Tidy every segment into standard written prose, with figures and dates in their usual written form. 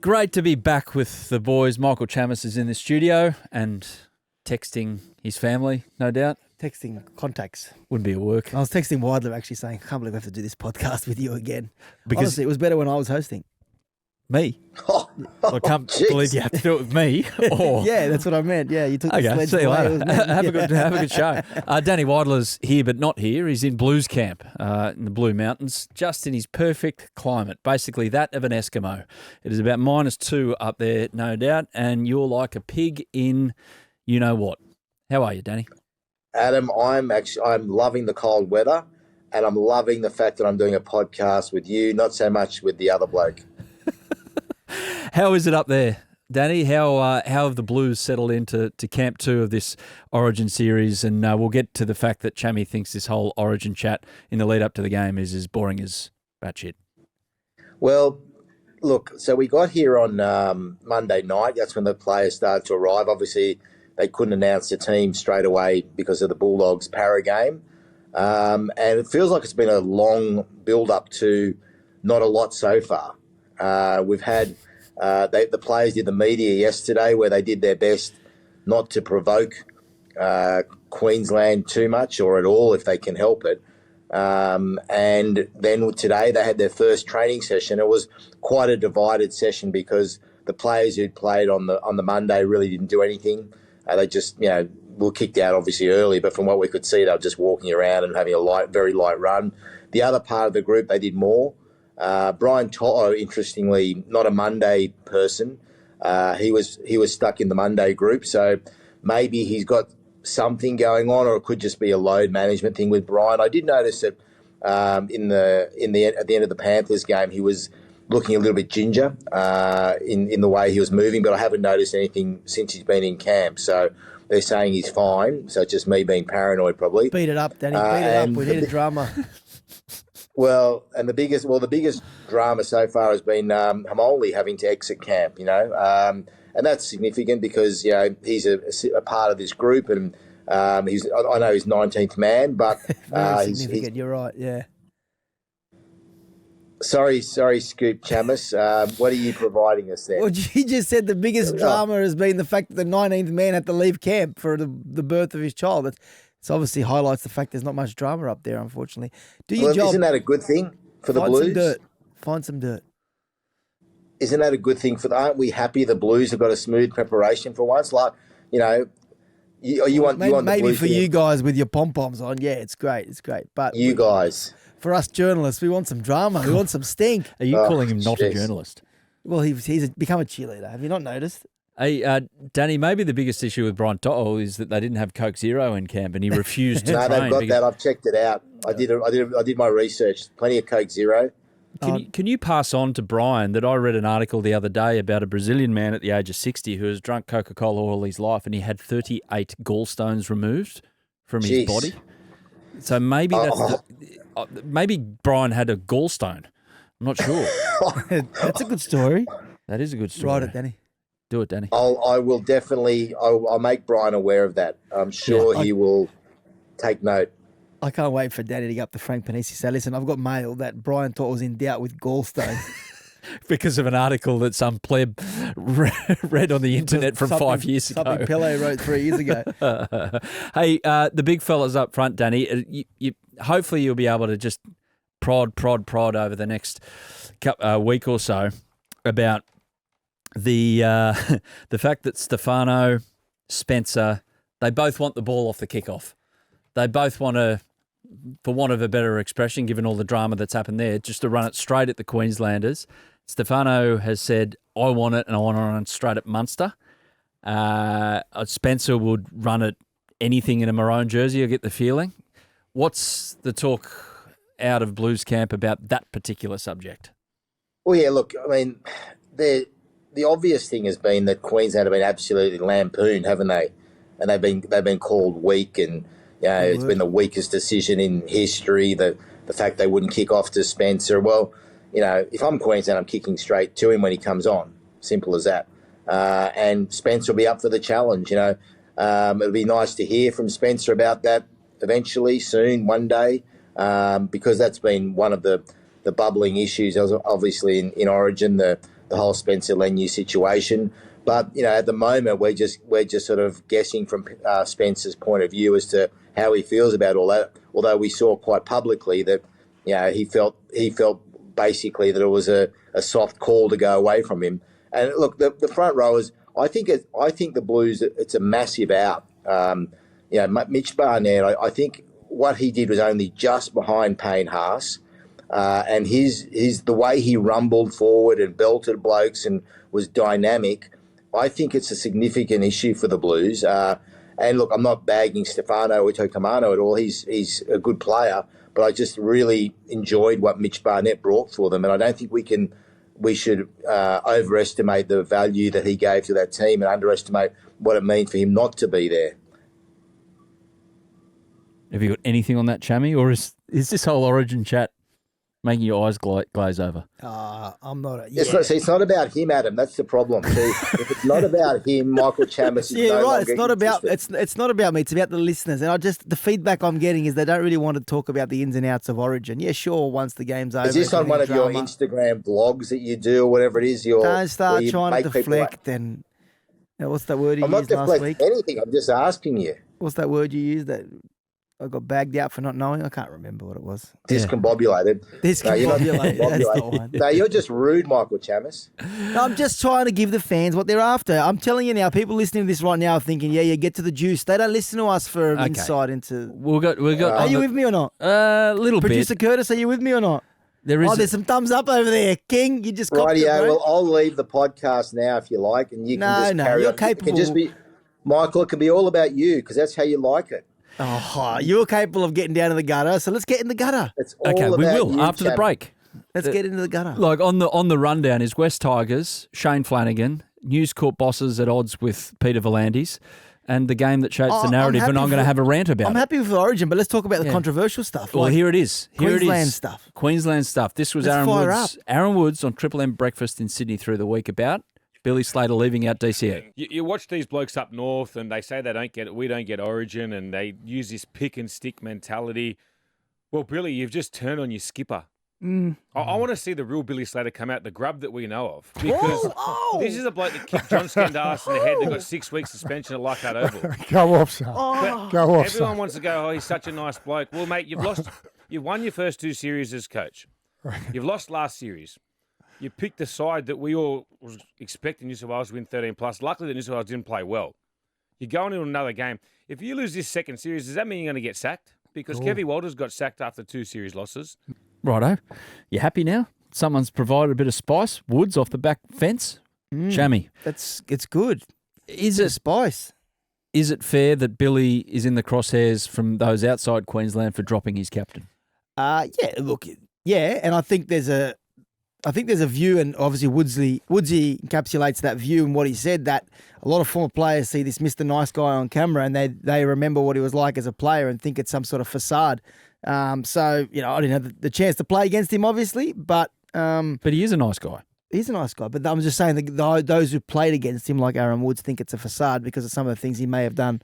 Great to be back with the boys. Michael Chammas is in the studio and texting his family, no doubt. Texting contacts. Wouldn't be a work. I was texting Weidler actually saying, I can't believe I have to do this podcast with you again. Because honestly, it was better when I was hosting. Me? I can't believe you have to do it with me. Or... Yeah, that's what I meant. Yeah, you took the sledge see you away. later. Have a good show. Danny Weidler's here but not here. He's in Blues camp in the Blue Mountains, just in his perfect climate, basically that of an Eskimo. It is about -2 up there, no doubt, and you're like a pig in you-know-what. How are you, Danny? Adam, I'm loving the cold weather, and I'm loving the fact that I'm doing a podcast with you, not so much with the other bloke. How is it up there, Danny? How have the Blues settled into Camp 2 of this Origin series? And we'll get to the fact that Chammy thinks this whole Origin chat in the lead up to the game is as boring as batshit. Well, look, so we got here on Monday night. That's when the players started to arrive. Obviously, they couldn't announce the team straight away because of the Bulldogs para game. And it feels like it's been a long build-up to not a lot so far. We've had the players did the media yesterday where they did their best not to provoke Queensland too much or at all if they can help it. And then today they had their first training session. It was quite a divided session because the players who'd played on the Monday really didn't do anything. They just, were kicked out obviously early, but from what we could see, they were just walking around and having a very light run. The other part of the group, they did more. Brian Toto, interestingly, not a Monday person. He was stuck in the Monday group, so maybe he's got something going on, or it could just be a load management thing with Brian. I did notice that at the end of the Panthers game, he was looking a little bit ginger in the way he was moving, but I haven't noticed anything since he's been in camp. So they're saying he's fine. So it's just me being paranoid, probably. Beat it up, Danny. Beat it up. We need a drama. The biggest drama so far has been Hamoli having to exit camp, and that's significant because he's a part of this group, and I know he's 19th man, but very significant. You're right, yeah. Sorry, Scoop Chammas. What are you providing us there? Well, you just said the biggest drama has been the fact that the 19th man had to leave camp for the birth of his child. It obviously highlights the fact there's not much drama up there, unfortunately. Isn't that a good thing for the Blues? Find some dirt. Isn't that a good thing aren't we happy the Blues have got a smooth preparation for once? Like, you want maybe for you guys with your pom-poms on, yeah, it's great. But guys. For us journalists, we want some drama. We want some stink. Are you calling him not a journalist? Well, he's become a cheerleader. Have you not noticed? Hey, Danny, maybe the biggest issue with Brian Toto is that they didn't have Coke Zero in camp and he refused to train. No, they've got that. I've checked it out. I did my research. Plenty of Coke Zero. Can you pass on to Brian that I read an article the other day about a Brazilian man at the age of 60 who has drunk Coca-Cola all his life and he had 38 gallstones removed from his body? So maybe maybe Brian had a gallstone. I'm not sure. That's a good story. That is a good story. Write it, Danny. Do it, Danny. I will definitely. I'll make Brian aware of that. I'm sure he will take note. I can't wait for Danny to get up to Frank Panisi. Say, listen, I've got mail that Brian thought was in doubt with gallstones. Because of an article that some pleb read on the internet from 5 years ago. Something Pele wrote 3 years ago. Hey, the big fellas up front, Danny, hopefully you'll be able to just prod over the next week or so about the fact that Stefano, Spencer, they both want the ball off the kickoff. They both want to, for want of a better expression, given all the drama that's happened there, just to run it straight at the Queenslanders. Stefano has said, I want it and I want to run it straight at Munster. Spencer would run it anything in a maroon jersey, I get the feeling. What's the talk out of Blues camp about that particular subject? Well, yeah, look, I mean, the obvious thing has been that Queensland have been absolutely lampooned, haven't they? And they've been called weak, and it's been the weakest decision in history. The fact they wouldn't kick off to Spencer. Well, if I'm Queensland, I'm kicking straight to him when he comes on. Simple as that. And Spencer will be up for the challenge. It'll be nice to hear from Spencer about that eventually, soon, one day, because that's been one of the bubbling issues, obviously, in Origin, the the whole Spencer Leniu situation. But at the moment, we're just sort of guessing from Spencer's point of view as to how he feels about all that. Although we saw quite publicly that he felt basically that it was a soft call to go away from him. And look, the front rowers, I think the Blues, it's a massive out. Mitch Barnett, I think what he did was only just behind Payne Haas, and his the way he rumbled forward and belted blokes and was dynamic. I think it's a significant issue for the Blues. And look, I'm not bagging Stefano Itokamano at all. He's a good player, but I just really enjoyed what Mitch Barnett brought for them, and I don't think we should overestimate the value that he gave to that team and underestimate what it means for him not to be there. Have you got anything on that, Chammy, or is this whole Origin chat making your eyes glaze over? I'm not. It's not about him, Adam. That's the problem. See, if it's not about him, Michael Chammas is It's not about. It's not about me. It's about the listeners. And the feedback I'm getting is they don't really want to talk about the ins and outs of Origin. Yeah, sure. Once the game's over. Is this on one of your Instagram blogs that you do, or whatever it is? Don't start trying to deflect. And what's that word you used last week? Anything. I'm just asking you. What's that word you used that I got bagged out for not knowing? I can't remember what it was. Discombobulated. Discombobulated. That's the one. No, you're just rude, Michael Chammas. No, I'm just trying to give the fans what they're after. I'm telling you now, people listening to this right now are thinking, get to the juice. They don't listen to us for insight into... We got. Are you with me or not? A little bit. Producer Curtis, are you with me or not? There's some thumbs up over there. King, you just copped it, bro. Well, I'll leave the podcast now if you like, and you can just carry you're on. capable. It can just be, Michael, it can be all about you, because that's how you like it. Oh, you're capable of getting down to the gutter, so let's get in the gutter. It's all about we will you, after the break. Let's get into the gutter. Like on the rundown is West Tigers, Shane Flanagan, News Corp bosses at odds with Peter V'landys, and the game that shapes the narrative. And I'm going to have a rant about it. I'm happy with Origin, but let's talk about the controversial stuff. Well, here it is. Queensland stuff. Queensland stuff. This was Aaron Woods on Triple M Breakfast in Sydney through the week about Billy Slater leaving out DCE. You watch these blokes up north and they say they don't get it, we don't get Origin, and they use this pick and stick mentality. Well, Billy, you've just turned on your skipper. I want to see the real Billy Slater come out, the grub that we know of. Because this is a bloke that kicked John Skandaris in the head that got 6 weeks suspension at Leichhardt Oval. Go off, son. Go off, everyone wants to go, he's such a nice bloke. Well, mate, you've won your first 2 series as coach. You've lost last series. You picked the side that we all was expecting New South Wales to win 13+. Luckily, the New South Wales didn't play well. You're going into another game. If you lose this second series, does that mean you're going to get sacked? Because Kevy Walters got sacked after 2 series losses. Righto. You happy now? Someone's provided a bit of spice. Woods off the back fence. Chammy. It's good. Is it spice? Is it fair that Billy is in the crosshairs from those outside Queensland for dropping his captain? And I think there's a view, and obviously Woodsy encapsulates that view and what he said, that a lot of former players see this Mr. Nice Guy on camera and they remember what he was like as a player and think it's some sort of facade. I didn't have the chance to play against him, obviously, but he is a nice guy. He's a nice guy, but I'm just saying that those who played against him, like Aaron Woods, think it's a facade because of some of the things he may have done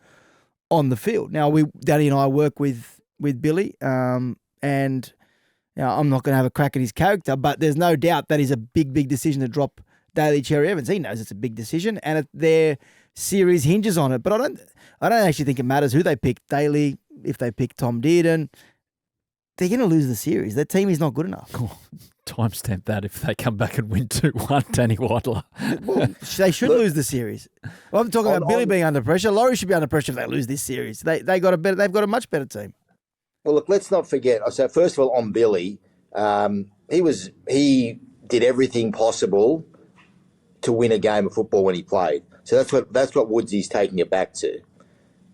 on the field. Now, Daddy and I work with Billy, and I'm not going to have a crack at his character, but there's no doubt that is a big, big decision to drop Daly Cherry-Evans. He knows it's a big decision, and their series hinges on it. But I don't actually think it matters who they pick. Daly, if they pick Tom Dearden, they're going to lose the series. Their team is not good enough. Timestamp that if they come back and win 2-1, Danny Weidler. Well, they should lose the series. Well, I'm talking about Billy being under pressure. Laurie should be under pressure if they lose this series. They've got a much better team. Well, look, let's not forget. So, first of all, on Billy, he did everything possible to win a game of football when he played. So that's what Woodsy's taking it back to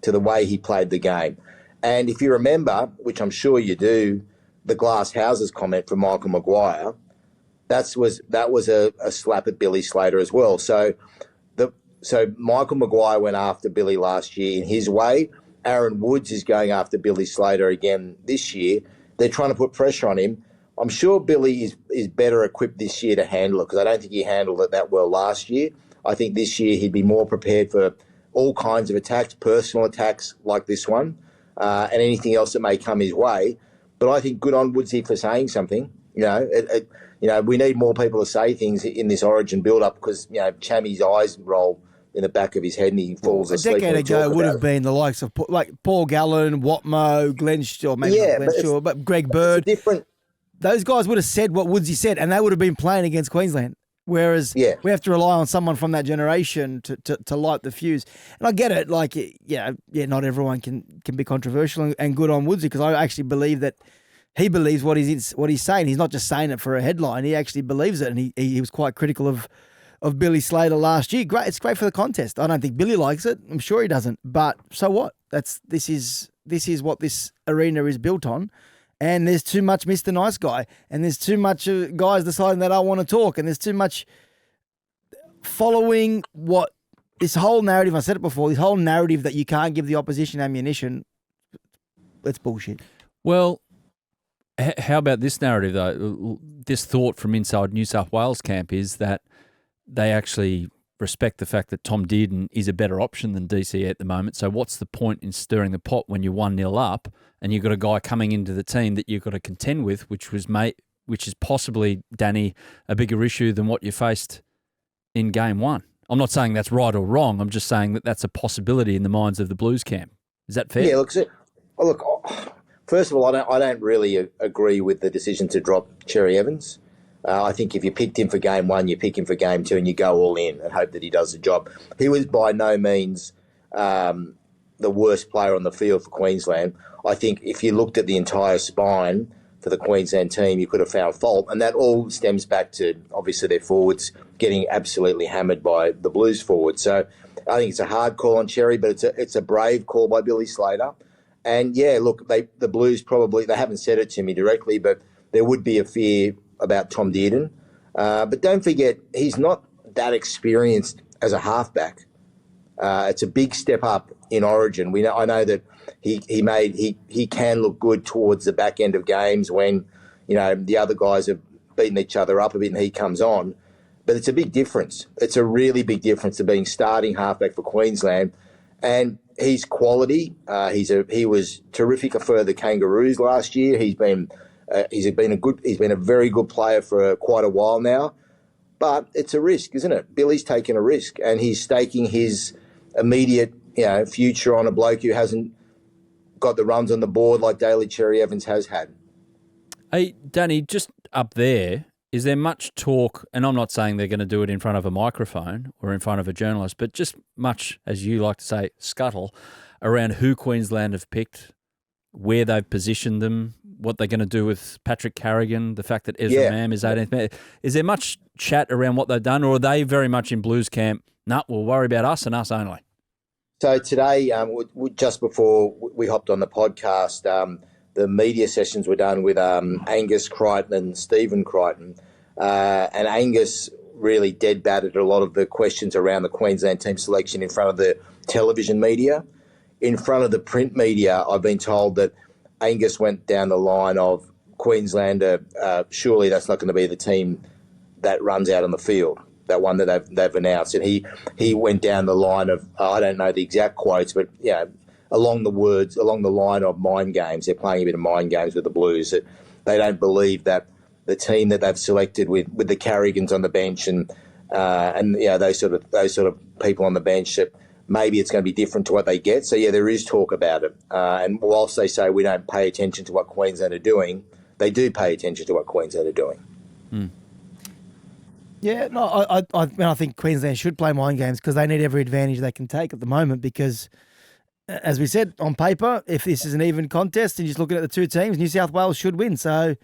the way he played the game. And if you remember, which I'm sure you do, the glass houses comment from Michael Maguire, that was a slap at Billy Slater as well. So Michael Maguire went after Billy last year in his way. Aaron Woods is going after Billy Slater again this year. They're trying to put pressure on him. I'm sure Billy is better equipped this year to handle it, because I don't think he handled it that well last year. I think this year he'd be more prepared for all kinds of attacks, personal attacks like this one, and anything else that may come his way. But I think good on Woodsy for saying something. we need more people to say things in this Origin build-up because, Chammy's eyes roll in the back of his head and he falls asleep. A decade ago would have been the likes of like Paul Gallen, Watmo, Glenn Shaw, maybe not Glenn Shaw, but Greg Bird. Those guys would have said what Woodsy said, and they would have been playing against Queensland. Whereas we have to rely on someone from that generation to light the fuse. And I get it, not everyone can be controversial and good on Woodsy because I actually believe that he believes what he's saying. He's not just saying it for a headline. He actually believes it, and he was quite critical of Billy Slater last year. Great, it's great for the contest. I don't think Billy likes it. I'm sure he doesn't. But so what? This is what this arena is built on. And there's too much Mr. Nice Guy, and there's too much guys deciding that I want to talk, and there's too much following what this whole narrative. I said it before. This whole narrative that you can't give the opposition ammunition. That's bullshit. Well, how about this narrative though? This thought from inside New South Wales camp is that they actually respect the fact that Tom Dearden is a better option than DCE at the moment. So what's the point in stirring the pot when you're 1-0 up and you've got a guy coming into the team that you've got to contend with, which is possibly, Danny, a bigger issue than what you faced in game one? I'm not saying that's right or wrong. I'm just saying that that's a possibility in the minds of the Blues camp. Is that fair? Yeah, look, first of all, I don't really agree with the decision to drop Cherry-Evans. I think if you picked him for game one, you pick him for game two and you go all in and hope that he does the job. He was by no means the worst player on the field for Queensland. I think if you looked at the entire spine for the Queensland team, you could have found fault. And that all stems back to, obviously, their forwards getting absolutely hammered by the Blues forwards. So I think it's a hard call on Cherry, but it's a brave call by Billy Slater. And, yeah, look, the Blues probably, they haven't said it to me directly, but there would be a fear about Tom Dearden. But don't forget, he's not that experienced as a halfback. It's a big step up in Origin. I know that he can look good towards the back end of games when, the other guys have beaten each other up a bit and he comes on. But it's a big difference. It's a really big difference to being starting halfback for Queensland. And he's quality. He was terrific for the Kangaroos last year. He's been a very good player for quite a while now, but it's a risk, isn't it? Billy's taking a risk, and he's staking his immediate, future on a bloke who hasn't got the runs on the board like Daly Cherry-Evans has had. Hey, Danny, just up there, is there much talk, and I'm not saying they're going to do it in front of a microphone or in front of a journalist, but just much, as you like to say, scuttle, around who Queensland have picked, where they've positioned them, what they're going to do with Patrick Carrigan, the fact that Ezra Mam is 18th man. Is there much chat around what they've done, or are they very much in Blues camp? No, we'll worry about us and us only. So today, just before we hopped on the podcast, the media sessions were done with Angus Crichton and Stephen Crichton. And Angus really dead-batted a lot of the questions around the Queensland team selection in front of the television media. In front of the print media, I've been told that Angus went down the line of Queensland. Surely that's not going to be the team that runs out on the field, that one that they've announced. And he went down the line of, I don't know the exact quotes, but along the line of mind games. They're playing a bit of mind games with the Blues. That they don't believe that the team that they've selected with the Carrigans on the bench and those sort of people on the bench, that maybe it's going to be different to what they get. So, there is talk about it. And whilst they say we don't pay attention to what Queensland are doing, they do pay attention to what Queensland are doing. Mm. Yeah, no, I think Queensland should play mind games because they need every advantage they can take at the moment because, as we said, on paper, if this is an even contest and you're just looking at the two teams, New South Wales should win. So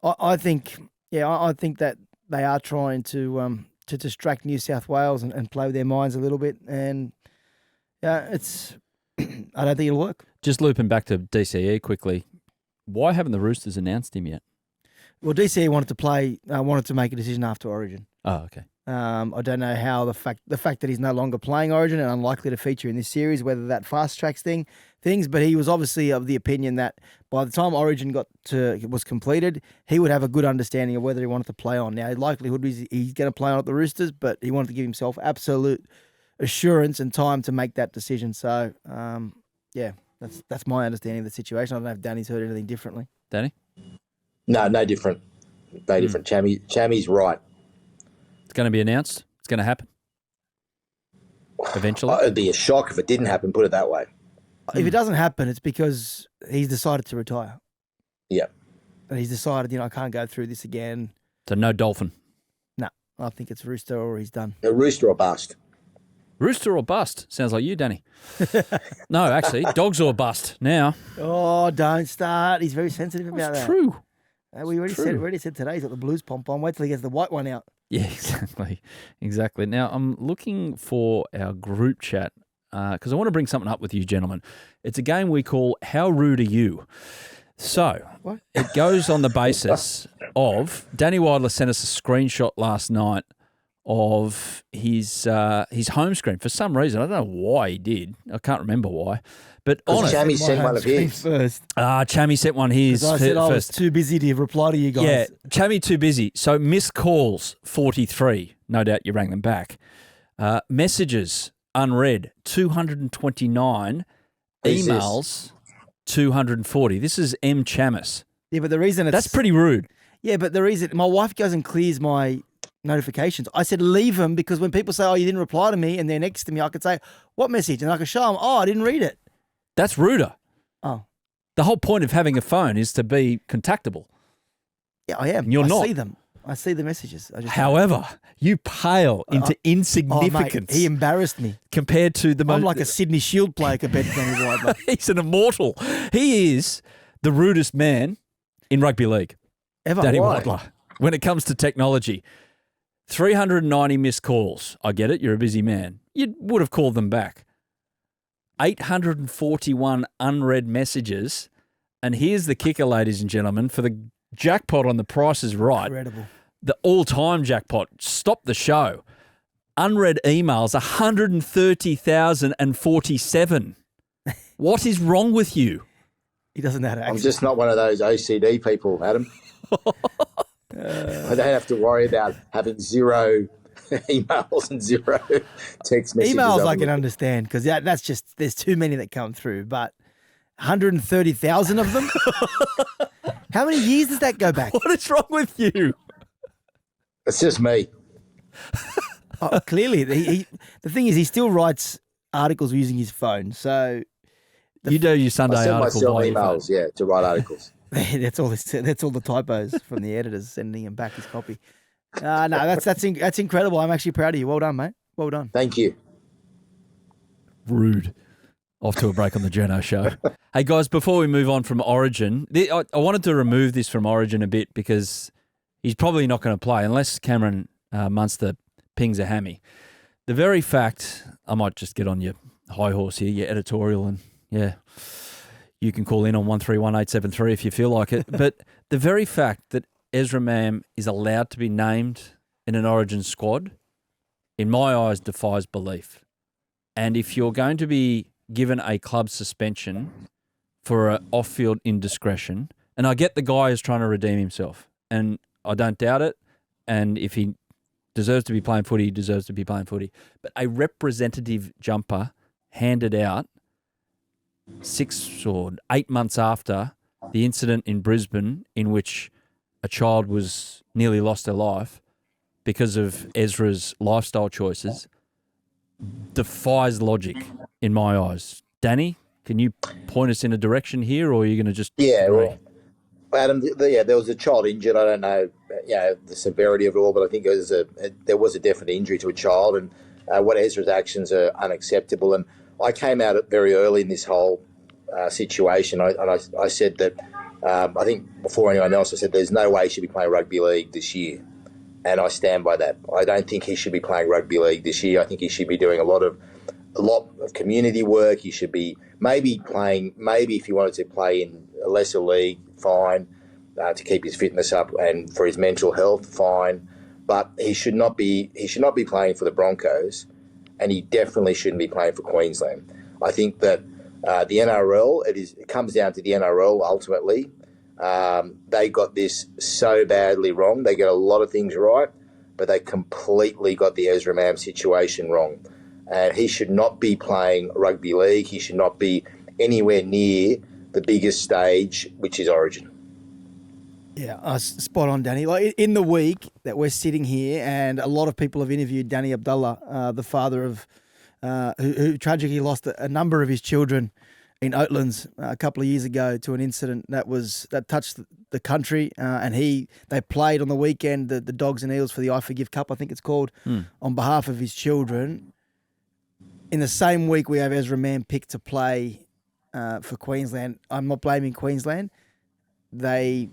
I think that they are trying to distract New South Wales and play with their minds a little bit. And I don't think it'll work. Just looping back to DCE quickly, why haven't the Roosters announced him yet? Well, DCE wanted to make a decision after Origin. Oh, okay. I don't know how the fact that he's no longer playing Origin and unlikely to feature in this series, whether that fast tracks things. But he was obviously of the opinion that by the time Origin was completed, he would have a good understanding of whether he wanted to play on. Now, the likelihood is he's going to play on at the Roosters, but he wanted to give himself absolute assurance and time to make that decision. So, that's my understanding of the situation. I don't know if Danny's heard anything differently. Danny? No different. No different. Chammy's right. It's going to be announced. It's going to happen eventually. It'd be a shock if it didn't happen, put it that way. If it doesn't happen, it's because he's decided to retire. Yeah. And he's decided, I can't go through this again. So no Dolphin. No, I think it's Rooster or he's done. A rooster or bust. Rooster or bust? Sounds like you, Danny. No, actually, dogs or bust now. Oh, don't start. He's very sensitive about that. True. We already said today he's got the Blues pom-pom. Wait till he gets the white one out. Yeah, exactly. Now, I'm looking for our group chat because I want to bring something up with you, gentlemen. It's a game we call How Rude Are You? So, it goes on the basis of Danny Weidler sent us a screenshot last night of his home screen. For some reason, I don't know why he did. I can't remember why. But Because Chammy sent one of his. First. Chammy sent one his I said first. I was too busy to reply to you guys. Yeah, Chammy too busy. So missed calls, 43. No doubt you rang them back. Messages, unread, 229. Emails, 240. This is M. Chammas. Yeah, but the reason That's pretty rude. Yeah, but the reason my wife goes and clears my notifications. I said leave them because when people say, "Oh, you didn't reply to me," and they're next to me, I could say, "What message?" and I could show them, "Oh, I didn't read it." That's ruder. Oh, The whole point of having a phone is to be contactable. yeah, I am. You're I not. see them. I see the messages. However, you pale into insignificance. Mate, he embarrassed me. Compared to the most. I'm like a Sydney Shield player compared to Danny Weidler. He's an immortal. He is the rudest man in rugby league. Ever. Danny Why? Weidler. When it comes to technology. 390 missed calls. I get it. You're a busy man. You would have called them back. 841 unread messages. And here's the kicker, ladies and gentlemen, for the jackpot on The Price is Right. Incredible. The all-time jackpot. Stop the show. Unread emails, 130,047. What is wrong with you? He doesn't know how to I'm access. just not one of those OCD people, Adam. I don't have to worry about having zero emails and zero text messages. Emails I can understand because that's just, there's too many that come through, but 130,000 of them? How many years does that go back? What is wrong with you? It's just me. Oh, clearly, the thing is, he still writes articles using his phone. So You do your Sunday I send article myself via your phone. emails, to write articles. that's all the typos from the editors sending him back his copy. No, that's incredible. I'm actually proud of you. Well done, mate. Well done. Thank you. Rude. Off to a break on the Journos show. Hey, guys, before we move on from Origin, I wanted to remove this from Origin a bit because he's probably not going to play unless Cameron Munster pings a hammy. The very fact, I might just get on your high horse here, your editorial, and you can call in on 131873 if you feel like it. But the very fact that Ezra Mam is allowed to be named in an Origin squad, in my eyes, defies belief. And if you're going to be given a club suspension for an off-field indiscretion, and I get the guy is trying to redeem himself, and I don't doubt it, and if he deserves to be playing footy, he deserves to be playing footy. But a representative jumper handed out 6 or 8 months after the incident in Brisbane in which a child was nearly lost their life because of Ezra's lifestyle choices defies logic in my eyes. Danny, can you point us in a direction here, or are you going to just... Yeah, well, Adam, there was a child injured. I don't know the severity of it all, but I think there was a definite injury to a child, and what Ezra's actions are unacceptable. And I came out very early in this whole situation, and I said that, I think before anyone else, I said there's no way he should be playing rugby league this year. And I stand by that. I don't think he should be playing rugby league this year. I think he should be doing a lot of community work. He should be maybe if he wanted to play in a lesser league, fine, to keep his fitness up and for his mental health, fine. But he should not be playing for the Broncos, and he definitely shouldn't be playing for Queensland. I think that the NRL, it comes down to the NRL ultimately. They got this so badly wrong. They get a lot of things right, but they completely got the Ezra Mam situation wrong. And he should not be playing rugby league. He should not be anywhere near the biggest stage, which is Origin. Yeah, spot on, Danny. Like in the week that we're sitting here, and a lot of people have interviewed Danny Abdullah, the father of who tragically lost a number of his children in Oatlands a couple of years ago to an incident that touched the country. And they played on the weekend the Dogs and Eels for the I Forgive Cup, I think it's called, on behalf of his children. In the same week, we have Ezra Mam picked to play for Queensland. I'm not blaming Queensland. They've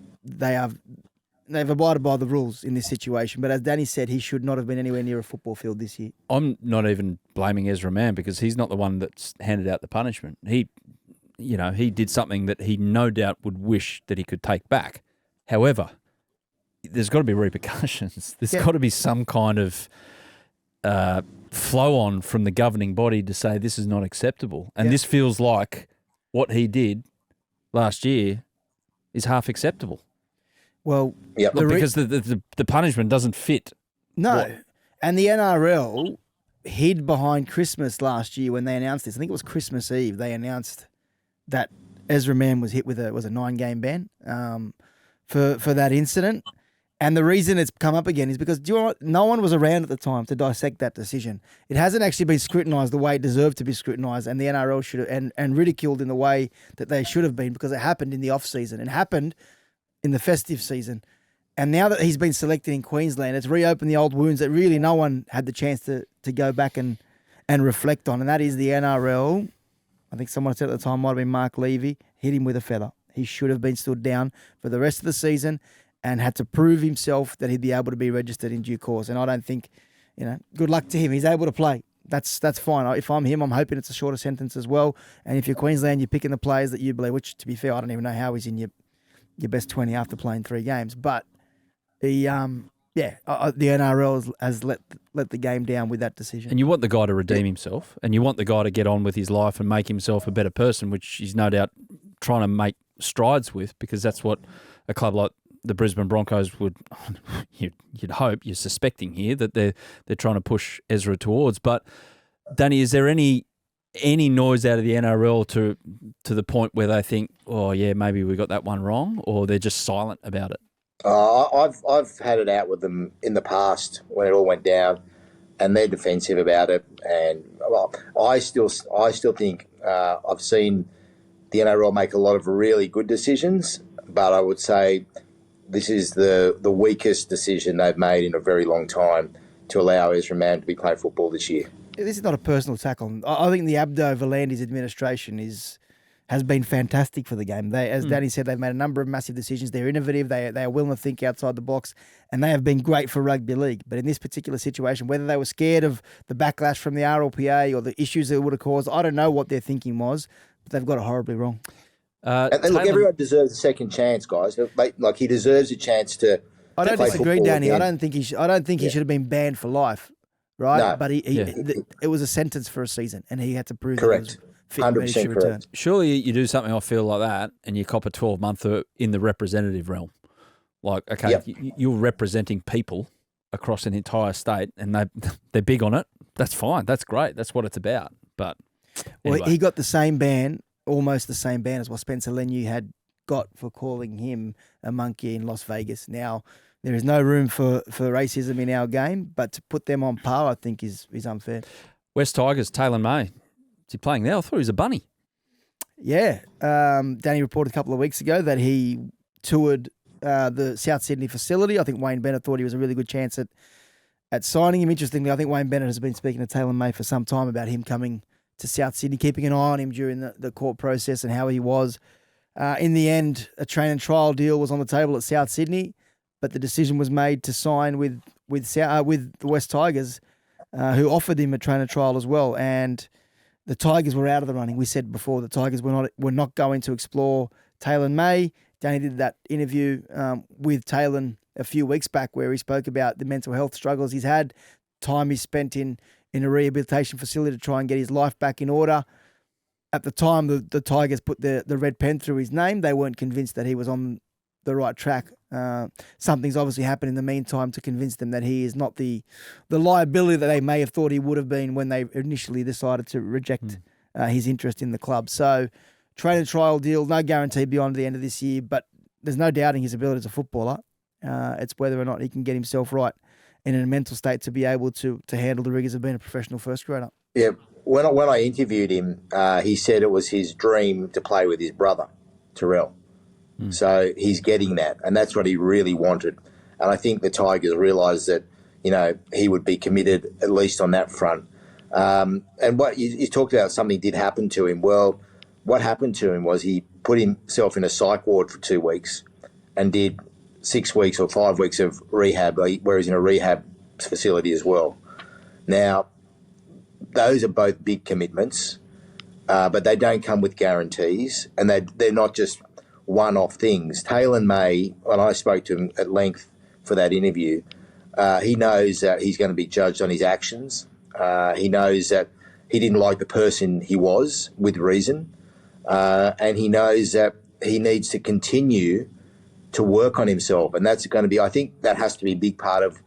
abided by the rules in this situation. But as Danny said, he should not have been anywhere near a football field this year. I'm not even blaming Ezra Mam because he's not the one that's handed out the punishment. He did something that he no doubt would wish that he could take back. However, there's got to be repercussions. There's got to be some kind of flow on from the governing body to say this is not acceptable. And this feels like what he did last year is half acceptable. Well, because the punishment doesn't fit. No. And the NRL hid behind Christmas last year when they announced this. I think it was Christmas Eve. They announced that Ezra Mam was hit with a 9-game ban for that incident. And the reason it's come up again is because no one was around at the time to dissect that decision. It hasn't actually been scrutinised the way it deserved to be scrutinised, and the NRL should have, and ridiculed in the way that they should have been, because it happened in the off season. It happened in the festive season. And now that he's been selected in Queensland, it's reopened the old wounds that really no one had the chance to go back and reflect on. And that is the NRL. I think someone said at the time, might have been Mark Levy, hit him with a feather. He should have been stood down for the rest of the season and had to prove himself that he'd be able to be registered in due course. And I don't think, good luck to him. He's able to play. That's fine. If I'm him, I'm hoping it's a shorter sentence as well. And if you're Queensland, you're picking the players that you believe, which, to be fair, I don't even know how he's in your best 20 after playing 3 games. But the NRL has let the game down with that decision. And you want the guy to redeem himself, and you want the guy to get on with his life and make himself a better person, which he's no doubt trying to make strides with, because that's what a club like the Brisbane Broncos would, you'd hope, you're suspecting here that they're trying to push Ezra towards. But Danny, is there any noise out of the NRL to the point where they think, oh yeah, maybe we got that one wrong, or they're just silent about it? I've had it out with them in the past when it all went down, and they're defensive about it. And I still think I've seen the NRL make a lot of really good decisions, but I would say this is the weakest decision they've made in a very long time to allow Ezra Mam to be playing football this year. This is not a personal attack on. I think the Abdo Volandis administration has been fantastic for the game. As Danny said, they've made a number of massive decisions. They're innovative. They are willing to think outside the box, and they have been great for rugby league. But in this particular situation, whether they were scared of the backlash from the RLPA or the issues that it would have caused, I don't know what their thinking was, but they've got it horribly wrong. And look, everyone deserves a second chance, guys. Like, he deserves a chance to. I don't play disagree, Danny. Again. I don't think he should have been banned for life, right? No. But it was a sentence for a season, and he had to prove Correct. That he was fit 100% correct. Surely you do something I feel like that, and you cop a 12-monther in the representative realm. Like, okay, you're representing people across an entire state, and they're big on it. That's fine. That's great. That's what it's about. But anyway. Well, he got the same ban. Almost the same ban as what Spencer Leniu had got for calling him a monkey in Las Vegas. Now, there is no room for racism in our game, but to put them on par, I think, is unfair. West Tigers, Taylor May. Is he playing now? I thought he was a bunny. Yeah. Danny reported a couple of weeks ago that he toured the South Sydney facility. I think Wayne Bennett thought he was a really good chance at signing him. Interestingly, I think Wayne Bennett has been speaking to Taylor May for some time about him coming to South Sydney, keeping an eye on him during the court process and how he was. In the end, a train and trial deal was on the table at South Sydney, but the decision was made to sign with the West Tigers, who offered him a train and trial as well. And the Tigers were out of the running. We said before the Tigers were not going to explore Taylor May. Danny did that interview with Taylor a few weeks back where he spoke about the mental health struggles he's had, time he's spent in a rehabilitation facility to try and get his life back in order. At the time, the Tigers put the red pen through his name. They weren't convinced that he was on the right track. Something's obviously happened in the meantime to convince them that he is not the liability that they may have thought he would have been when they initially decided to reject his interest in the club. So, train and trial deal, no guarantee beyond the end of this year, but there's no doubting his ability as a footballer. It's whether or not he can get himself right and in a mental state to be able to handle the rigours of being a professional first grader. Yeah, when I interviewed him, he said it was his dream to play with his brother, Terrell. So he's getting that, and that's what he really wanted. And I think the Tigers realised that, he would be committed at least on that front. And what you talked about, something did happen to him. Well, what happened to him was he put himself in a psych ward for 2 weeks and did 6 weeks or 5 weeks of rehab, where he's in a rehab facility as well. Now, those are both big commitments, but they don't come with guarantees, and they're not just one-off things. Taylor May, when I spoke to him at length for that interview, he knows that he's going to be judged on his actions. He knows that he didn't like the person he was, with reason, and he knows that he needs to continue to work on himself, and that's going to be, I think that has to be a big part of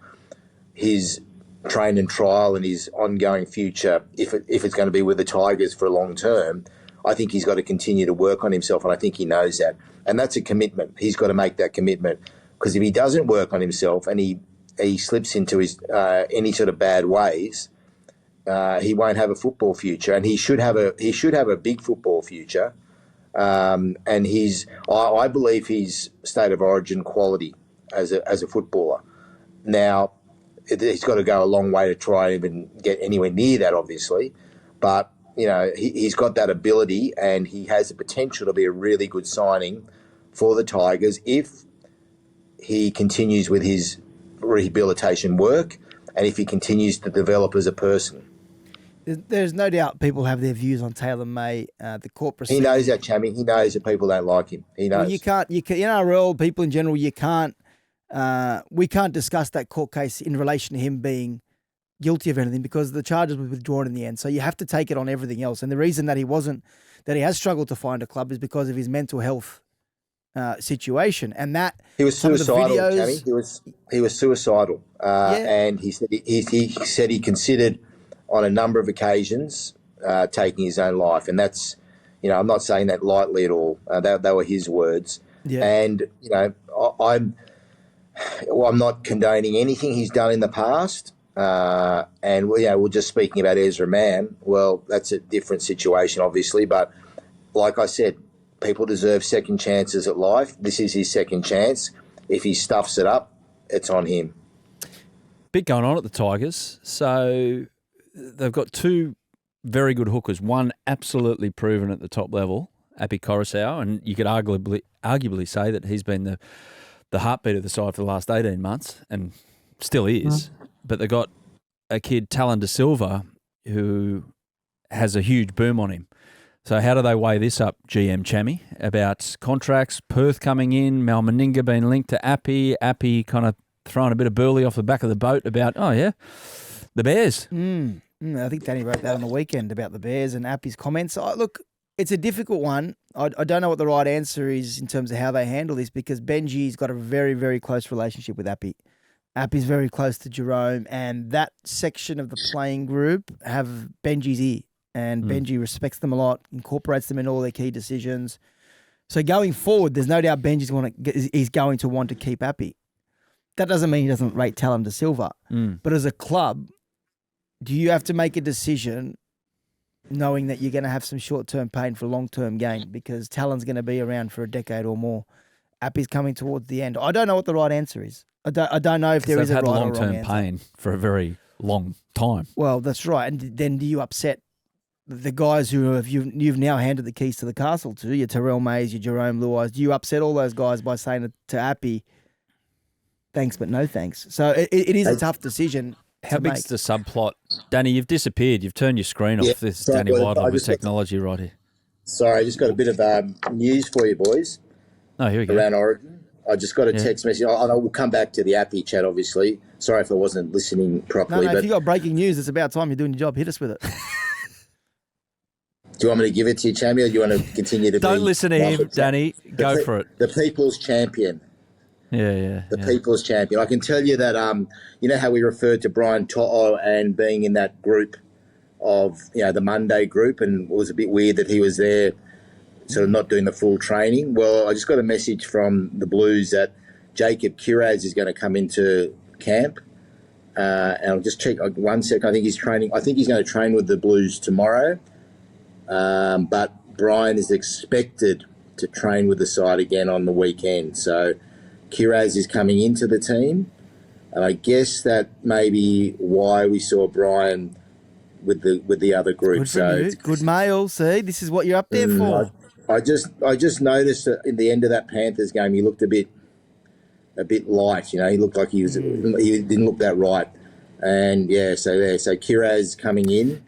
his train and trial and his ongoing future. If it's going to be with the Tigers for a long term, I think he's got to continue to work on himself, and I think he knows that. And that's a commitment. He's got to make that commitment, because if he doesn't work on himself and he slips into his any sort of bad ways, he won't have a football future, and he should have a big football future. And I believe he's state of origin quality as a footballer. Now, he's got to go a long way to try and even get anywhere near that, obviously, but he's got that ability, and he has the potential to be a really good signing for the Tigers if he continues with his rehabilitation work and if he continues to develop as a person. There's no doubt people have their views on Taylor May, the court proceedings. He knows that, Chammy. He knows that people don't like him. He knows. Well, you can't, NRL, people in general, we can't discuss that court case in relation to him being guilty of anything, because the charges were withdrawn in the end. So you have to take it on everything else. And the reason that he has struggled to find a club is because of his mental health situation. And that he was suicidal, videos, Chammy. He was suicidal, and he said he considered on a number of occasions taking his own life, and that's, I'm not saying that lightly at all. They were his words, and I'm not condoning anything he's done in the past. And we're just speaking about Ezra Mam. Well, that's a different situation, obviously, but like I said, people deserve second chances at life. This is his second chance. If he stuffs it up, it's on him. Bit going on at the Tigers. So they've got two very good hookers. One absolutely proven at the top level, Api Coruscant, and you could arguably say that he's been the heartbeat of the side for the last 18 months and still is. But they've got a kid, Talon De Silva, who has a huge boom on him. So how do they weigh this up, GM Chammy, about contracts, Perth coming in, Mal Meninga being linked to Api kind of throwing a bit of burley off the back of the boat about, the Bears. I think Danny wrote that on the weekend about the Bears and Api's comments. Look, it's a difficult one. I don't know what the right answer is in terms of how they handle this, because Benji's got a very, very close relationship with Api. Api's very close to Jerome, and that section of the playing group have Benji's ear, and Benji respects them a lot, incorporates them in all their key decisions. So going forward, there's no doubt Benji's going to want to keep Api. That doesn't mean he doesn't rate Talon De Silva, but as a club, do you have to make a decision knowing that you're going to have some short-term pain for long-term gain, because Talon's going to be around for a decade or more? Api's coming towards the end. I don't know what the right answer is. I don't know if there is a right or wrong answer. They've had long-term pain for a very long time. Well, that's right. And then do you upset the guys who you've now handed the keys to the castle to, your Terrell Mays, your Jerome Luais? Do you upset all those guys by saying to Api, thanks but no thanks? So it is a tough decision. How big's the subplot? Danny, you've disappeared. You've turned your screen off. This is Danny Weidler with technology right here. Sorry, I just got a bit of news for you boys. Oh, here we go. Around Origin. I just got a text message. I will come back to the Api chat, obviously. Sorry if I wasn't listening properly. No, if you got breaking news, it's about time you're doing your job. Hit us with it. Do you want me to give it to you, Chammy, or do you want to continue to Don't listen to him, Danny. Go for it. The people's champion. Yeah. The people's champion. I can tell you that, you know how we referred to Brian To'o and being in that group of, the Monday group, and it was a bit weird that he was there sort of not doing the full training. Well, I just got a message from the Blues that Jacob Kiraz is going to come into camp. And I'll just check 1 second. I think he's training. I think he's going to train with the Blues tomorrow. But Brian is expected to train with the side again on the weekend. So Kiraz is coming into the team. And I guess that may be why we saw Brian with the other group. Good mail. See, this is what you're up there for. I just noticed that in the end of that Panthers game, he looked a bit light. You know, he looked like he didn't look that right. And so Kiraz coming in.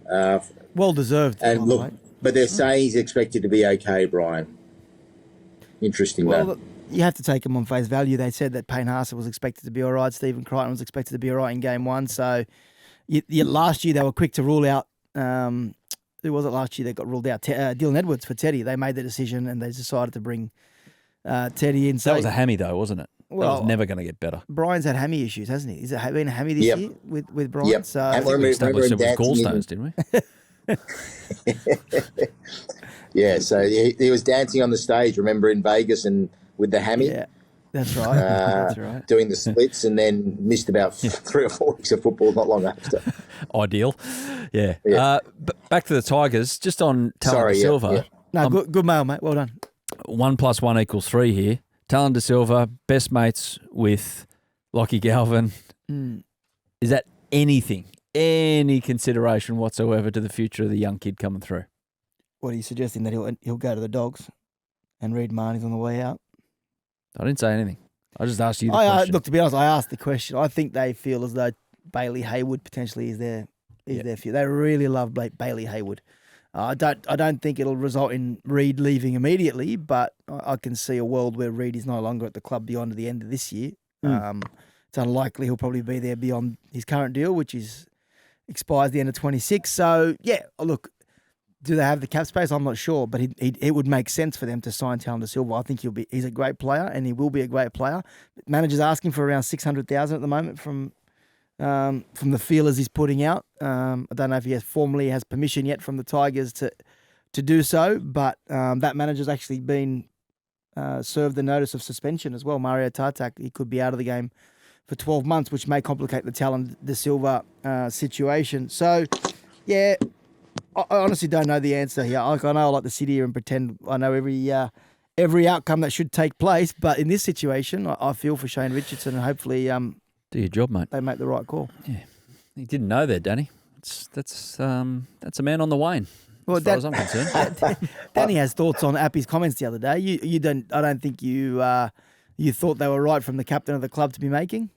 Well deserved. And look, but they're saying he's expected to be okay, Brian. Interesting, though. You have to take him on face value. They said that Payne Haas was expected to be all right. Stephen Crichton was expected to be all right in game one. So last year they were quick to rule out. Who was it last year that got ruled out? Dylan Edwards for Teddy. They made the decision and they decided to bring Teddy in. So that was a hammy, though, wasn't it? Well, that was never going to get better. Brian's had hammy issues, hasn't he? Has it been a hammy this year with Brian? Yep. So I think we established it was gallstones, didn't we? Yeah, so he was dancing on the stage, remember, in Vegas and with the hammy? Yeah, that's right. That's right. Doing the splits and then missed about 3 or 4 weeks of football not long after. Ideal. Yeah. Back to the Tigers, just on Talon Silva. No, good mail, mate. Well done. 1 + 1 = 3 here. Talon Silva, best mates with Lockie Galvin. Is that any consideration whatsoever to the future of the young kid coming through? What are you suggesting, that he'll go to the Dogs and read Marnie's on the way out? I didn't say anything. I just asked you the question. Look, to be honest, I asked the question. I think they feel as though Bailey Hayward potentially is their future. They really love Bailey Hayward. I don't think it'll result in Reid leaving immediately, but I can see a world where Reid is no longer at the club beyond the end of this year. It's unlikely he'll probably be there beyond his current deal, which expires the end of 26. So, look, do they have the cap space? I'm not sure, but it would make sense for them to sign Talon Silva. I think he's a great player, and he will be a great player. Manager's asking for around $600,000 at the moment from the feelers he's putting out. I don't know if he formally has permission yet from the Tigers to do so, but that manager's actually been served the notice of suspension as well. Mario Tartak, he could be out of the game for 12 months, which may complicate the Talon Silva situation. So, I honestly don't know the answer here. I know I like to sit here and pretend I know every outcome that should take place, but in this situation, I feel for Shane Richardson, and hopefully do your job, mate. They make the right call. Yeah, you didn't know there, Danny. That's a man on the wane. Well, as far as I'm concerned. Danny has thoughts on Appy's comments the other day. You don't. I don't think you thought they were right from the captain of the club to be making.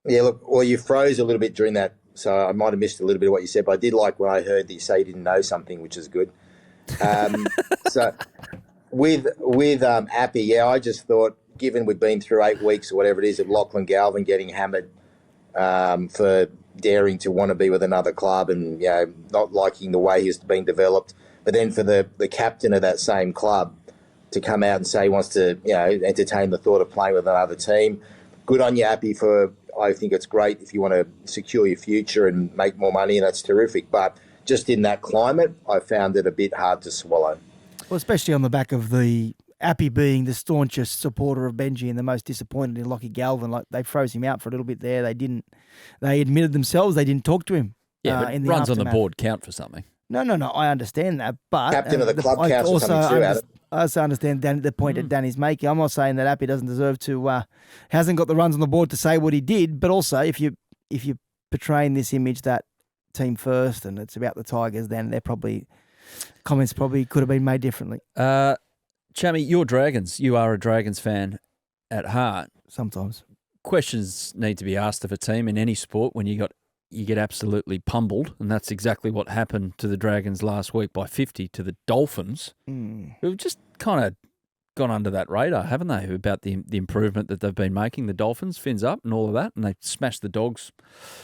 Yeah, look. Well, you froze a little bit during that, so I might have missed a little bit of what you said. But I did like when I heard that you say you didn't know something, which is good. So with Appy, I just thought, given we've been through 8 weeks or whatever it is of Lachlan Galvin getting hammered for daring to want to be with another club and not liking the way he's been developed, but then for the captain of that same club to come out and say he wants to entertain the thought of playing with another team. Good on you, Appy, I think it's great if you want to secure your future and make more money, and that's terrific. But just in that climate, I found it a bit hard to swallow. Well, especially on the back of the Appy being the staunchest supporter of Benji and the most disappointed in Lockie Galvin. Like, they froze him out for a little bit there. They admitted themselves they didn't talk to him. Yeah, but in the runs aftermath. On the board count for something. No, I understand that, but captain of the club counts for something too, Adam. I also understand the point that Danny's making. I'm not saying that Appy doesn't deserve to, hasn't got the runs on the board to say what he did, but also if you're portraying this image that team first and it's about the Tigers, then comments probably could have been made differently. Chammy, you're Dragons. You are a Dragons fan at heart. Sometimes. Questions need to be asked of a team in any sport when you get absolutely pummeled, and that's exactly what happened to the Dragons last week by 50 to the Dolphins, who've just kind of gone under that radar, haven't they, about the improvement that they've been making, the Dolphins, fins up and all of that, and they smashed the Dogs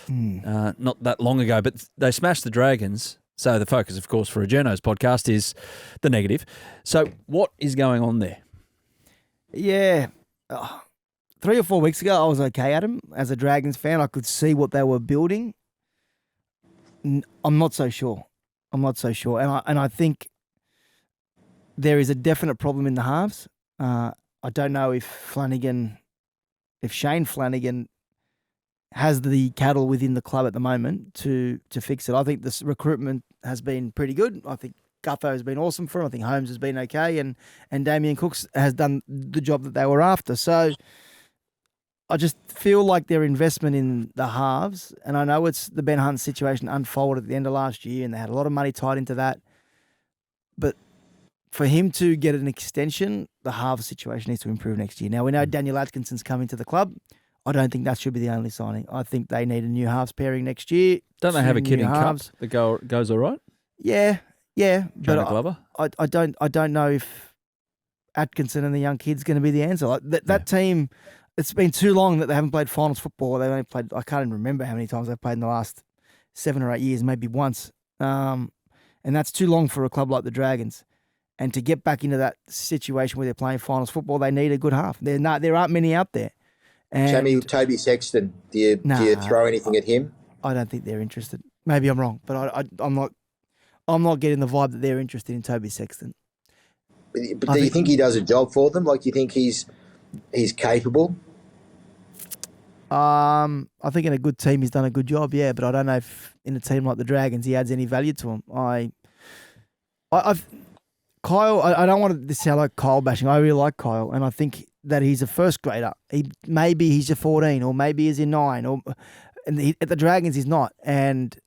not that long ago, but they smashed the Dragons. So the focus, of course, for a Journos podcast is the negative. So what is going on there? Yeah. 3 or 4 weeks ago, I was okay, Adam. As a Dragons fan, I could see what they were building. I'm not so sure. And I think there is a definite problem in the halves. I don't know if Shane Flanagan has the cattle within the club at the moment to fix it. I think this recruitment has been pretty good. I think Gutho has been awesome for him. I think Holmes has been okay, and Damien Cooks has done the job that they were after. So I just feel like their investment in the halves, and I know it's the Ben Hunt situation unfolded at the end of last year, and they had a lot of money tied into that. But for him to get an extension, the halves situation needs to improve next year. Now, we know Daniel Atkinson's coming to the club. I don't think that should be the only signing. I think they need a new halves pairing next year. Don't they have a kid in halves. Cup that goes all right? Yeah. But Glover? I don't know if Atkinson and the young kid's going to be the answer. Like that team, it's been too long that they haven't played finals football. They've only played, I can't even remember how many times they've played in the last 7 or 8 years, maybe once. And that's too long for a club like the Dragons. And to get back into that situation where they're playing finals football, they need a good half. There aren't many out there. And Toby Sexton, do you throw anything at him? I don't think they're interested. Maybe I'm wrong, but I'm not getting the vibe that they're interested in Toby Sexton. But do you think he does a job for them? Like, you think he's capable? I think in a good team he's done a good job, yeah. But I don't know if in a team like the Dragons he adds any value to them. Kyle, I don't want to sound like Kyle bashing. I really like Kyle, and I think that he's a first grader. Maybe he's a 14, or maybe he's a 9, at the Dragons he's not. And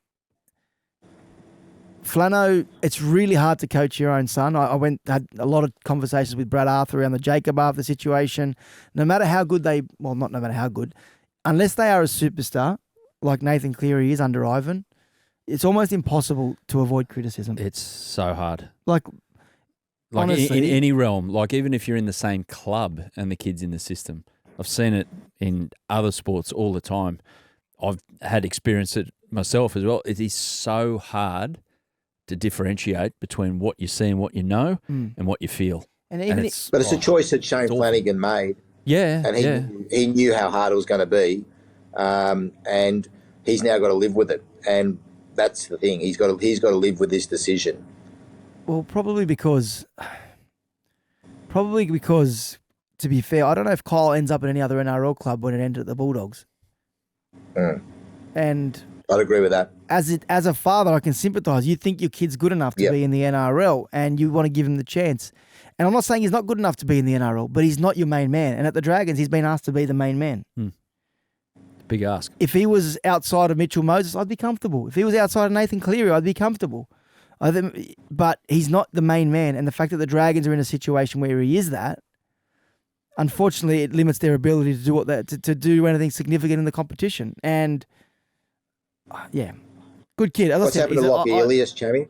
Flano, it's really hard to coach your own son. I had a lot of conversations with Brad Arthur around the Jacob Arthur situation. No matter how good no matter how good, unless they are a superstar like Nathan Cleary is under Ivan, it's almost impossible to avoid criticism. It's so hard. Like honestly, in any realm, like even if you're in the same club and the kid's in the system, I've seen it in other sports all the time. I've had experience it myself as well. It is so hard to differentiate between what you see and what you know and what you feel. But it's a choice that Shane Flanagan made. Yeah. And he knew how hard it was going to be. And he's now got to live with it. And that's the thing. He's got to live with this decision. Well, probably because, to be fair, I don't know if Kyle ends up at any other NRL club when it ended at the Bulldogs. And I'd agree with that. As a father, I can sympathise. You think your kid's good enough to be in the NRL, and you want to give him the chance. And I'm not saying he's not good enough to be in the NRL, but he's not your main man. And at the Dragons, he's been asked to be the main man. Big ask. If he was outside of Mitchell Moses, I'd be comfortable. If he was outside of Nathan Cleary, I'd be comfortable. But he's not the main man, and the fact that the Dragons are in a situation where he is that, unfortunately, it limits their ability to do anything significant in the competition. And good kid. What's happened to Lockie Ilias, Chammy?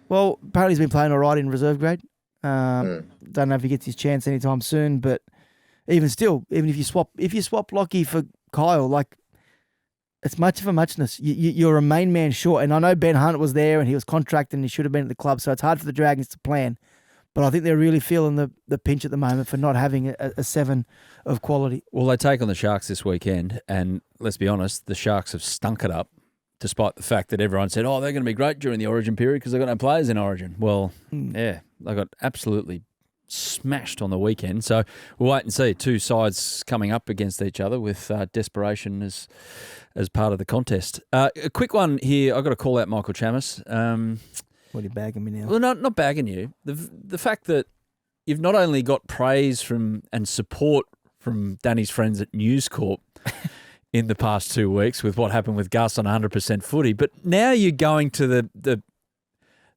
Well, apparently he's been playing all right in reserve grade. Don't know if he gets his chance anytime soon, but even if you swap Lockie for Kyle, like, it's much of a muchness. You're a main man short. And I know Ben Hunt was there and he was contracted and he should have been at the club, so it's hard for the Dragons to plan. But I think they're really feeling the pinch at the moment for not having a 7 of quality. Well, they take on the Sharks this weekend, and let's be honest, the Sharks have stunk it up, despite the fact that everyone said, they're going to be great during the Origin period because they've got no players in Origin. Well, they got absolutely smashed on the weekend. So we'll wait and see. 2 sides coming up against each other with desperation as part of the contest. A quick one here. I've got to call out Michael Chammas. What are you bagging me now? Well, not bagging you. The fact that you've not only got praise and support from Danny's friends at News Corp in the past 2 weeks with what happened with Gus on 100% footy, but now you're going to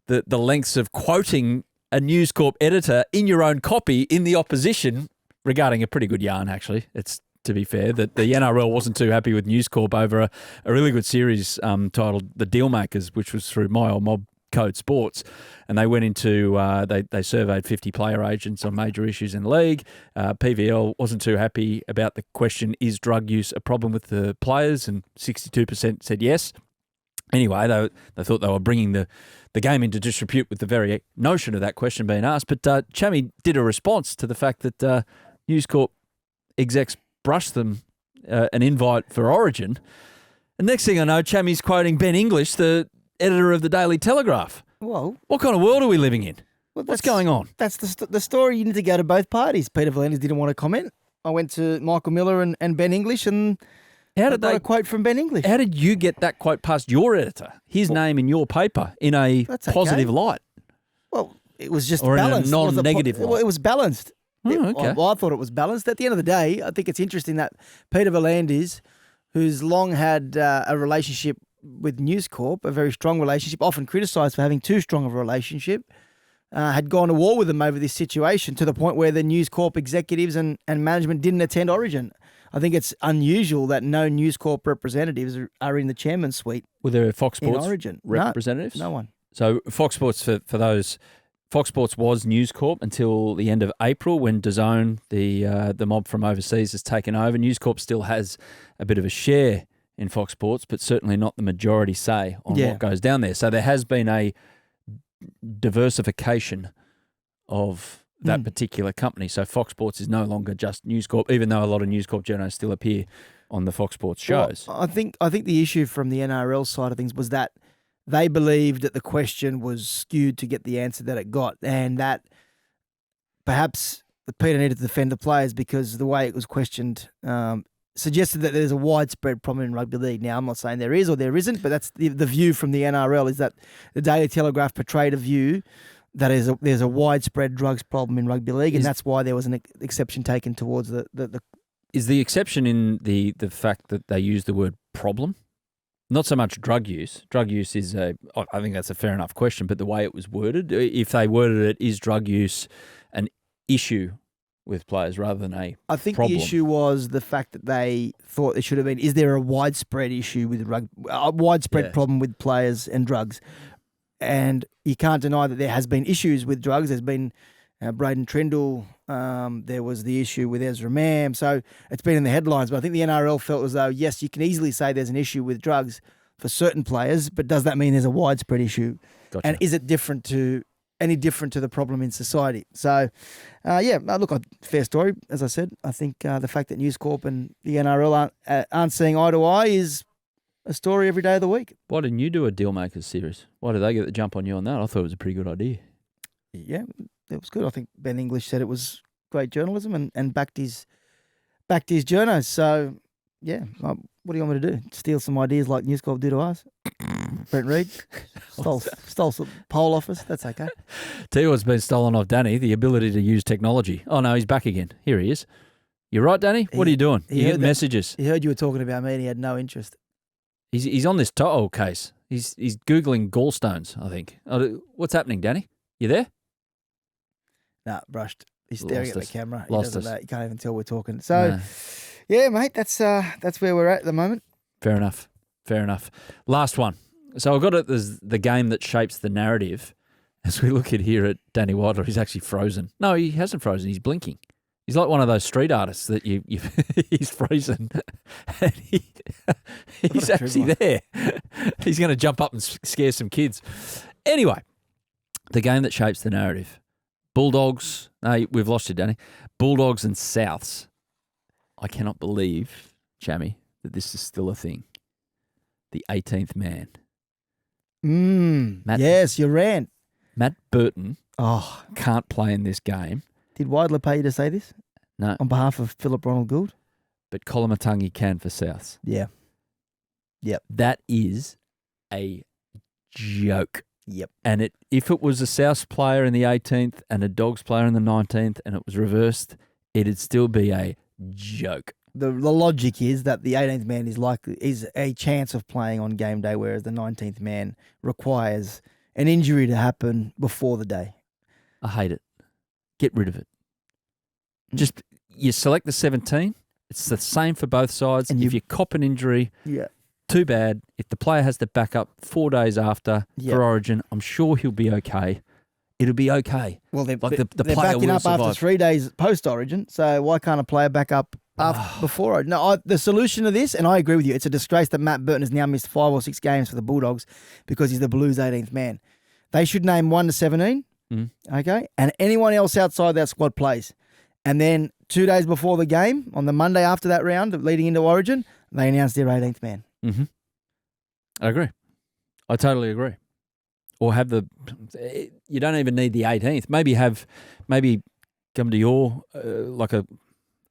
the lengths of quoting a News Corp editor in your own copy in the opposition regarding a pretty good yarn, actually. It's, to be fair, that the NRL wasn't too happy with News Corp over a really good series titled The Dealmakers, which was through My Old Mob Code Sports, and they went into they surveyed 50 player agents on major issues in the league. PVL wasn't too happy about the question, is drug use a problem with the players, and 62% said yes. Anyway, they thought they were bringing the game into disrepute with the very notion of that question being asked. But Chammy did a response to the fact that News Corp execs brushed them an invite for Origin. And next thing I know, Chammy's quoting Ben English, the editor of the Daily Telegraph. Whoa. What kind of world are we living in? What's going on? That's the story. You need to go to both parties. Peter V'landys didn't want to comment. I went to Michael Miller and Ben English, and How did got they a quote from Ben English. How did you get that quote past your editor? His name in your paper in a That's okay. positive light. Well, it was just Or in a balanced. non-negative Well, light? it was balanced. Okay. I thought it was balanced. At the end of the day, I think it's interesting that Peter V'landys, who's long had a relationship with News Corp, a very strong relationship, often criticised for having too strong of a relationship, had gone to war with them over this situation to the point where the News Corp executives and management didn't attend Origin. I think it's unusual that no News Corp representatives are in the chairman's suite Were there Fox in Sports Origin. representatives? No one. So Fox Sports, for those, Fox Sports was News Corp until the end of April when DAZN, the mob from overseas, has taken over. News Corp still has a bit of a share in Fox Sports, but certainly not the majority say on what goes down there. So there has been a diversification of that particular company. So Fox Sports is no longer just News Corp, even though a lot of News Corp journos still appear on the Fox Sports shows. Well, I think the issue from the NRL side of things was that they believed that the question was skewed to get the answer that it got, and that perhaps the Peter needed to defend the players because the way it was questioned suggested that there's a widespread problem in rugby league. Now, I'm not saying there is or there isn't, but that's the view from the NRL, is that the Daily Telegraph portrayed a view that there's a widespread drugs problem in rugby league, and that's why there was an exception taken towards the. Is the exception in the fact that they use the word problem? Not so much drug use. Drug use is I think that's a fair enough question, but the way it was worded, if they worded it, is drug use an issue with players rather than a I think problem? the issue was the fact that they thought it should have been, is there a widespread issue with a widespread problem with players and drugs? And you can't deny that there has been issues with drugs. There's been Braden Trindle. There was the issue with Ezra Mam. So it's been in the headlines. But I think the NRL felt as though, yes, you can easily say there's an issue with drugs for certain players, but does that mean there's a widespread issue? Gotcha. And is it any different to the problem in society? So, look, fair story. As I said, I think the fact that News Corp and the NRL aren't seeing eye to eye is a story every day of the week. Why didn't you do a Dealmakers series? Why did they get the jump on you on that? I thought it was a pretty good idea. Yeah, it was good. I think Ben English said it was great journalism and backed his journos. So, yeah, what do you want me to do? Steal some ideas like News Corp do to us? Brent Reid stole some poll office. That's okay. Tell you what's been stolen off Danny, the ability to use technology. Oh, no, he's back again. Here he is. You right, Danny? What are you doing? You getting messages? He heard you were talking about me and he had no interest. He's on this To'o case. He's Googling gallstones, I think. What's happening, Danny? You there? Nah, brushed. He's staring at the camera. Lost us. You can't even tell we're talking. So, yeah, mate, that's where we're at the moment. Fair enough. Last one. So I've got it as the game that shapes the narrative. As we look at here at Danny Weidler, he's actually frozen. No, he hasn't frozen. He's blinking. He's like one of those street artists that he's frozen. And he's actually there. He's going to jump up and scare some kids. Anyway, the game that shapes the narrative. Bulldogs. No, we've lost you, Danny. Bulldogs and Souths. I cannot believe, Chammy, that this is still a thing. The 18th man. Yes, your rant. Matt Burton can't play in this game. Did Weidler pay you to say this? No. On behalf of Philip Ronald Gould? But Colomatungi can for Souths. Yeah. Yep. That is a joke. Yep. And if it was a Souths player in the 18th and a Dogs player in the 19th and it was reversed, it'd still be a joke. The logic is that the 18th man is a chance of playing on game day, whereas the 19th man requires an injury to happen before the day. I hate it. Get rid of it. Just you select the 17. It's the same for both sides. And if you cop an injury, too bad. If the player has to back up 4 days after for Origin, I'm sure he'll be okay. It'll be okay. Well, they're player backing will up survive. after 3 days post-Origin, so why can't a player back up before Origin? No, the solution to this, and I agree with you, it's a disgrace that Matt Burton has now missed 5 or 6 games for the Bulldogs because he's the Blues 18th man. They should name 1 to 17, okay, and anyone else outside that squad plays. And then 2 days before the game, on the Monday after that round, leading into Origin, they announced their 18th man. Mm-hmm. I agree. I totally agree. or have you don't even need the 18th. Maybe come to your like a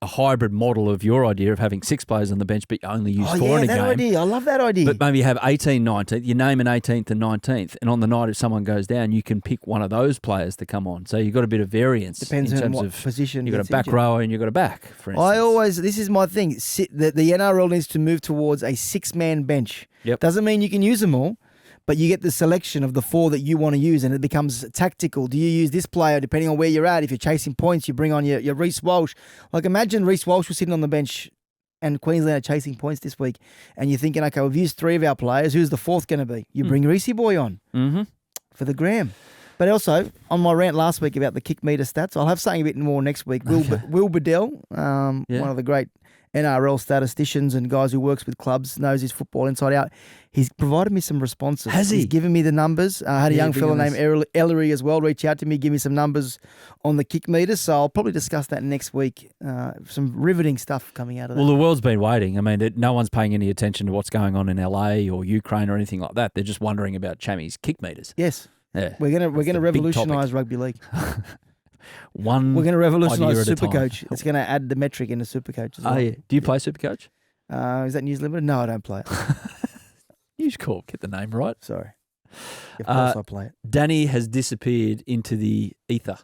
hybrid model of your idea of having 6 players on the bench, but you only use 4 in a that game. idea. I love that idea. But maybe have 18, 19th. You name an 18th and 19th, and on the night if someone goes down, you can pick one of those players to come on. So you've got a bit of variance. Depends in on terms what of position. You've got a back rower and you've got a back, for instance. This is my thing. The NRL needs to move towards a 6-man bench. Yep. Doesn't mean you can use them all, but you get the selection of the 4 that you want to use, and it becomes tactical. Do you use this player depending on where you're at? If you're chasing points, you bring on your Reece Walsh. Like imagine Reece Walsh was sitting on the bench and Queensland are chasing points this week, and you're thinking, okay, we've used 3 of our players. Who's the 4th going to be? You bring Reece Boy on for the gram. But also, on my rant last week about the kick meter stats, I'll have something a bit more next week. Will Bedell, one of the great NRL statisticians and guys who works with clubs, knows his football inside out. He's provided me some responses. Has he? He's given me the numbers. I had a young fella named Ellery as well reach out to me, give me some numbers on the kick meters. So I'll probably discuss that next week. Some riveting stuff coming out of that. Well, the world's been waiting. I mean, no one's paying any attention to what's going on in LA or Ukraine or anything like that. They're just wondering about Chammy's kick meters. Yes. Yeah. We're gonna revolutionise rugby league. We're going to revolutionise Supercoach. It's going to add the metric into Supercoach as well. Oh, yeah. Do you play Supercoach? Is that News Limited? No, I don't play it. News Corp, get the name right. Sorry. Of course I play it. Danny has disappeared into the ether.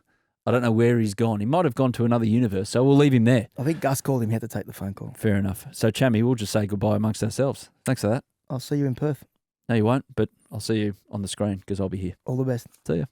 I don't know where he's gone. He might have gone to another universe, so we'll leave him there. I think Gus called him. He had to take the phone call. Fair enough. So, Chammy, we'll just say goodbye amongst ourselves. Thanks for that. I'll see you in Perth. No, you won't, but I'll see you on the screen because I'll be here. All the best. See ya.